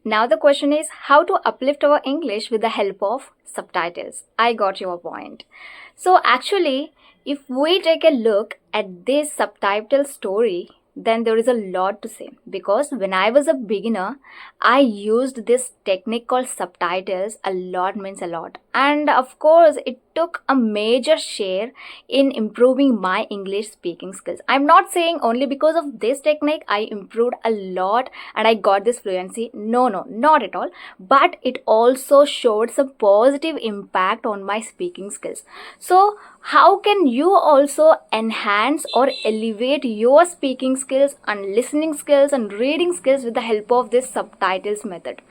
Now the question is how to uplift our English with the help of subtitles. I got your point. So actually, if we take a look at this subtitle story, then there is a lot to say, because when I was a beginner, I used this technique called subtitles a lot, means a lot. And of course, it took a major share in improving my English speaking skills. I'm not saying only because of this technique I improved a lot and I got this fluency. No, not at all. But it also showed some positive impact on my speaking skills. So how can you also enhance or elevate your speaking skills and listening skills and reading skills with the help of this subtitles method?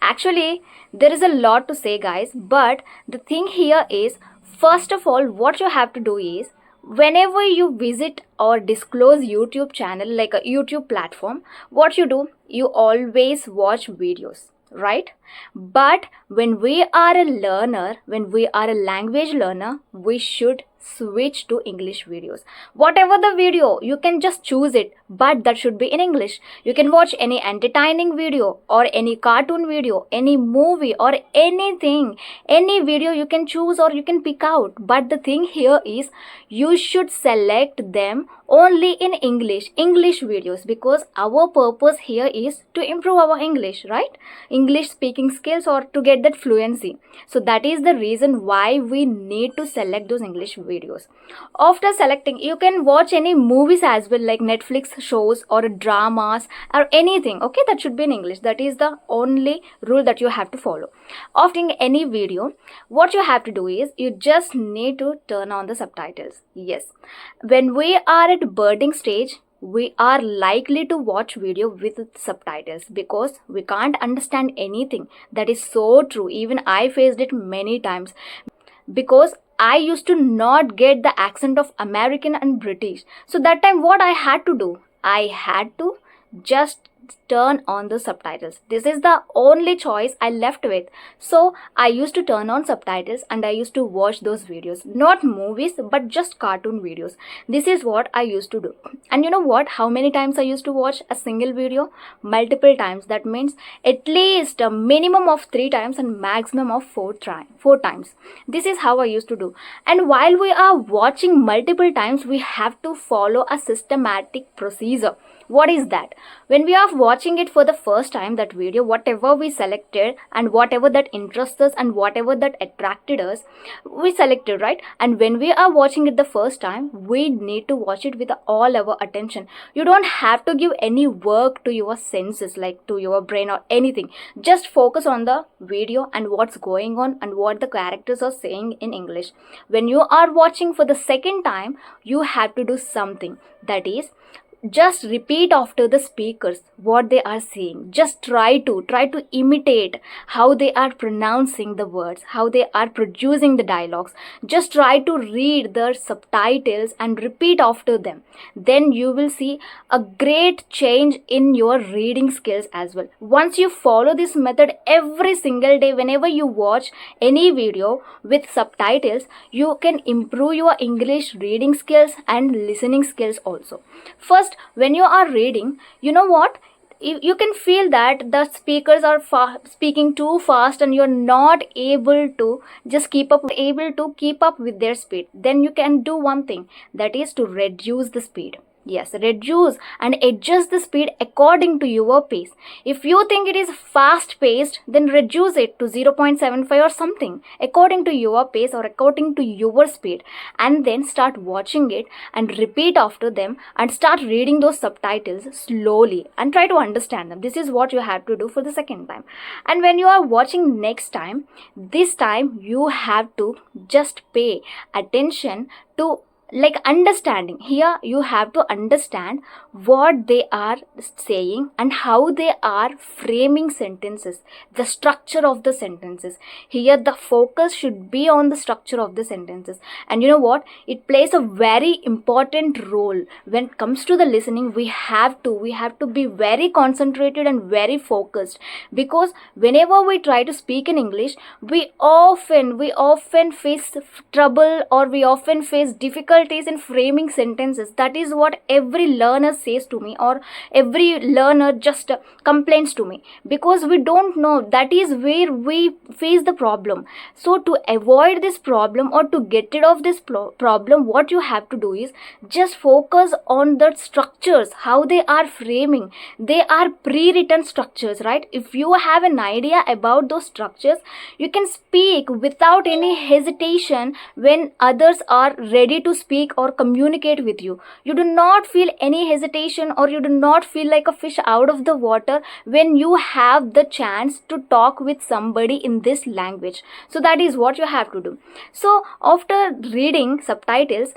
Actually, there is a lot to say, guys, but the thing here is, first of all, what you have to do is, whenever you visit or disclose YouTube channel like a YouTube platform, what you do, you always watch videos, right? But when we are a learner, when we are a language learner, we should switch to English videos. Whatever the video, you can just choose it, but that should be in English. You can watch any entertaining video or any cartoon video, any movie or anything, any video you can choose or you can pick out. But the thing here is, you should select them only in English videos, because our purpose here is to improve our English, right? English speaking skills, or to get that fluency. So that is the reason why we need to select those English videos. After selecting, you can watch any movies as well, like Netflix shows or dramas or anything, okay? That should be in English. That is the only rule that you have to follow. After any video, what you have to do is, you just need to turn on the subtitles. Yes, when we are at birding stage, we are likely to watch video with subtitles because we can't understand anything. That is so true. Even I faced it many times, because I used to not get the accent of American and British. So that time what I had to do, I had to just turn on the subtitles. This is the only choice I left with. So I used to turn on subtitles and I used to watch those videos. Not movies, but just cartoon videos. This is what I used to do. And you know what? How many times I used to watch a single video? Multiple times. That means at least a minimum of 3 times and maximum of 4 times. This is how I used to do. And while we are watching multiple times, we have to follow a systematic procedure. What is that? When we are watching it for the first time, that video, whatever we selected and whatever that interests us and whatever that attracted us, we selected, right? And when we are watching it the first time, we need to watch it with all our attention. You don't have to give any work to your senses, like to your brain or anything. Just focus on the video and what's going on and what the characters are saying in English. When you are watching for the second time, you have to do something. That is, just repeat after the speakers what they are saying. Just try to imitate how they are pronouncing the words, how they are producing the dialogues. Just try to read the subtitles and repeat after them. Then you will see a great change in your reading skills as well. Once you follow this method every single day, whenever you watch any video with subtitles, you can improve your English reading skills and listening skills also. First, when you are reading, you know what? You can feel that the speakers are speaking too fast and you're not able to just keep up with their speed. Then you can do one thing, that is to reduce the speed. Yes, reduce and adjust the speed according to your pace. If you think it is fast paced, then reduce it to 0.75 or something according to your pace or according to your speed, and then start watching it and repeat after them and start reading those subtitles slowly and try to understand them. This is what you have to do for the second time. And when you are watching next time, this time you have to just pay attention to understanding. Here you have to understand what they are saying and how they are framing sentences, the structure of the sentences. Here the focus should be on the structure of the sentences. And you know what? It plays a very important role when it comes to the listening. We have to be very concentrated and very focused, because whenever we try to speak in English, we often face trouble, or we often face difficult difficulties in framing sentences. That is what every learner says to me, or every learner just complains to me, because we don't know. That is where we face the problem. So to avoid this problem, or to get rid of this problem, what you have to do is just focus on the structures, how they are framing. They are pre-written structures, right? If you have an idea about those structures, you can speak without any hesitation when others are ready to speak or communicate with you. You do not feel any hesitation, or you do not feel like a fish out of the water when you have the chance to talk with somebody in this language. So that is what you have to do. So after reading subtitles,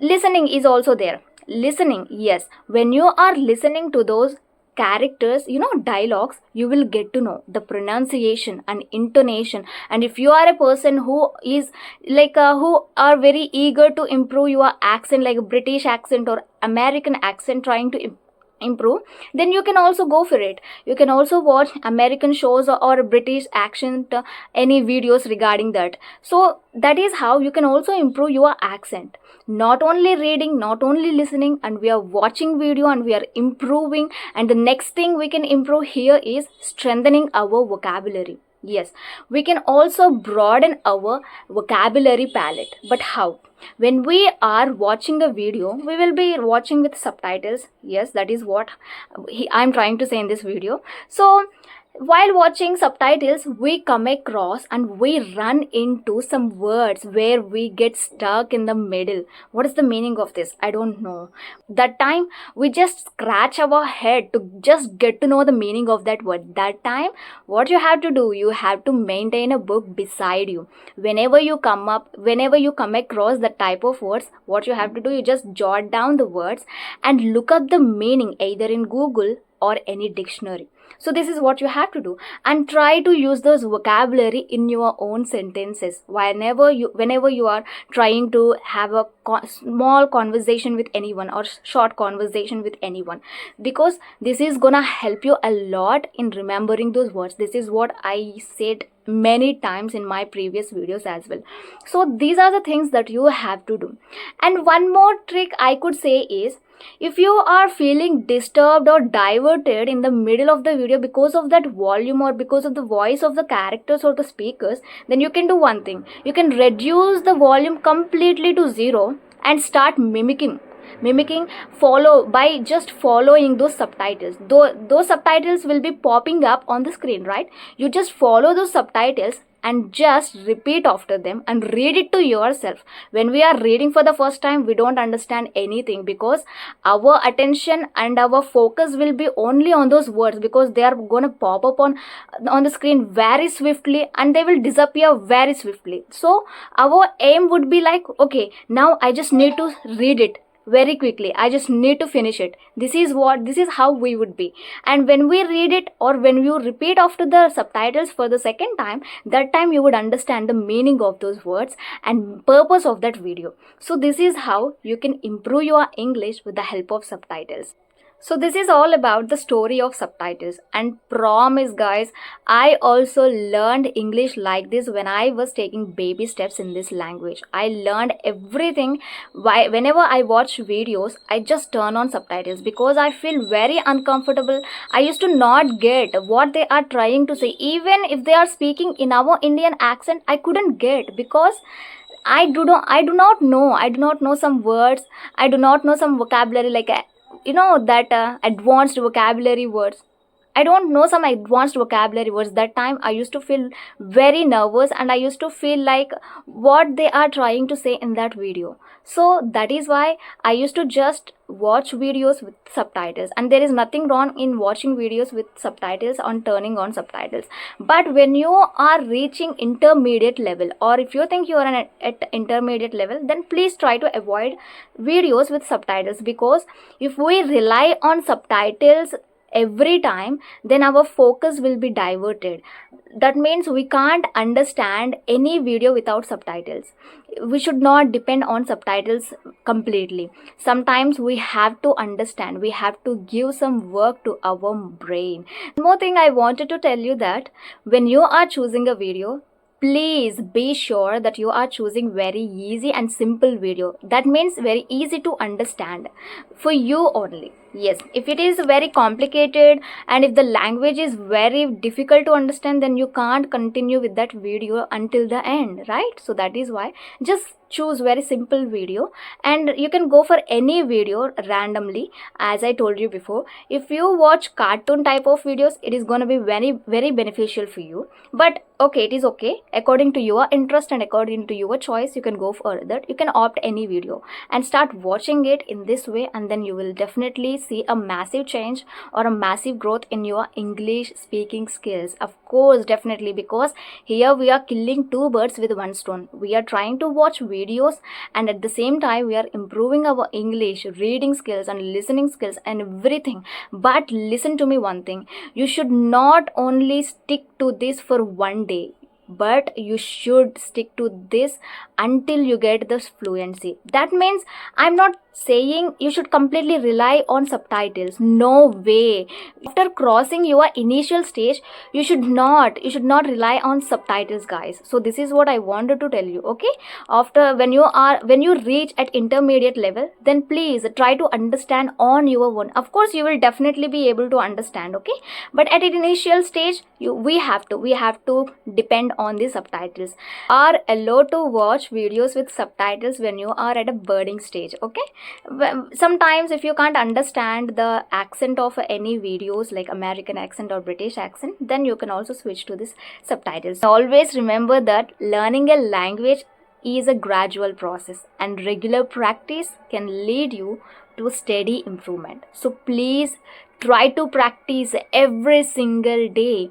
listening is also there. Listening, yes, when you are listening to those characters, dialogues, you will get to know the pronunciation and intonation. And if you are a person who is who are very eager to improve your accent, like a British accent or American accent, trying to improve, then you can also go for it. You can also watch American shows or British accent, any videos regarding that. So that is how you can also improve your accent. Not only reading, not only listening, and we are watching video and we are improving. And the next thing we can improve here is strengthening our vocabulary. Yes, we can also broaden our vocabulary palette. But how? When we are watching a video, we will be watching with subtitles. Yes, that is what I'm trying to say in this video. So while watching subtitles, we come across and we run into some words where we get stuck in the middle. What is the meaning of this? I don't know. That time we just scratch our head to just get to know the meaning of that word. That time, what you have to do, you have to maintain a book beside you. Whenever you come across that type of words, what you have to do, you just jot down the words and look up the meaning either in Google or any dictionary. So this is what you have to do, and try to use those vocabulary in your own sentences whenever you are trying to have a small conversation with anyone or short conversation with anyone, because this is gonna help you a lot in remembering those words. This is what I said many times in my previous videos as well. So these are the things that you have to do. And one more trick I could say is, if you are feeling disturbed or diverted in the middle of the video because of that volume or because of the voice of the characters or the speakers, then you can do one thing. You can reduce the volume completely to 0 and start mimicking, by just following those subtitles. Those subtitles will be popping up on the screen, right? You just follow those subtitles and just repeat after them and read it to yourself. When we are reading for the first time, we don't understand anything, because our attention and our focus will be only on those words, because they are going to pop up on the screen very swiftly and they will disappear very swiftly. So our aim would be like, okay, now I just need to read it very quickly. I just need to finish it. This is how we would be. And when we read it, or when you repeat after the subtitles for the second time, that time you would understand the meaning of those words and purpose of that video. So this is how you can improve your English with the help of subtitles. So this is all about the story of subtitles, and promise guys, I also learned English like this when I was taking baby steps in this language. I learned everything. Whenever I watch videos, I just turn on subtitles because I feel very uncomfortable. I used to not get what they are trying to say. Even if they are speaking in our Indian accent, I couldn't get, because I do not know some words. I do not know some vocabulary, like that advanced vocabulary words. I don't know some advanced vocabulary words. That time I used to feel very nervous, and I used to feel like what they are trying to say in that video. So that is why I used to just watch videos with subtitles, and there is nothing wrong in watching videos with subtitles on turning on subtitles. But when you are reaching intermediate level, or if you think you are at intermediate level, then please try to avoid videos with subtitles, because if we rely on subtitles every time, then our focus will be diverted. That means we can't understand any video without subtitles. We should not depend on subtitles completely. Sometimes we have to understand, we have to give some work to our brain. One more thing I wanted to tell you, that when you are choosing a video, please be sure that you are choosing very easy and simple video. That means very easy to understand for you only. Yes, if it is very complicated and if the language is very difficult to understand, then you can't continue with that video until the end, right? So that is why just choose very simple video, and you can go for any video randomly. As I told you before, if you watch cartoon type of videos, it is going to be very beneficial for you. But okay, it is okay, according to your interest and according to your choice, you can go for that. You can opt any video and start watching it in this way, and then you will definitely see a massive change or a massive growth in your English speaking skills. Of course, definitely, because here we are killing two birds with one stone. We are trying to watch videos, and at the same time we are improving our English reading skills and listening skills and everything. But listen to me one thing, you should not only stick to this for one day, but you should stick to this until you get this fluency. That means I'm not saying you should completely rely on subtitles. No way. After crossing your initial stage, you should not rely on subtitles, guys. So this is what I wanted to tell you. Okay, after when you reach at intermediate level, then please try to understand on your own. Of course you will definitely be able to understand, okay, but at an initial stage we have to depend on the subtitles. Are allowed to watch videos with subtitles when you are at a birding stage, okay. Sometimes if you can't understand the accent of any videos like American accent or British accent, then you can also switch to this subtitles. Always remember that learning a language is a gradual process, and regular practice can lead you to steady improvement. So please try to practice every single day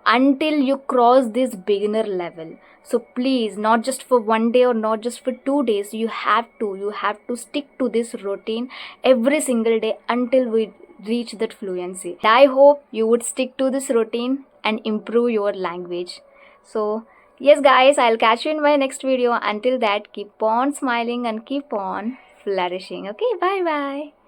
until you cross this beginner level. So please, not just for one day or not just for 2 days, you have to stick to this routine every single day until we reach that fluency. I hope you would stick to this routine and improve your language. So yes guys, I'll catch you in my next video. Until that, keep on smiling and keep on flourishing. Okay, bye bye.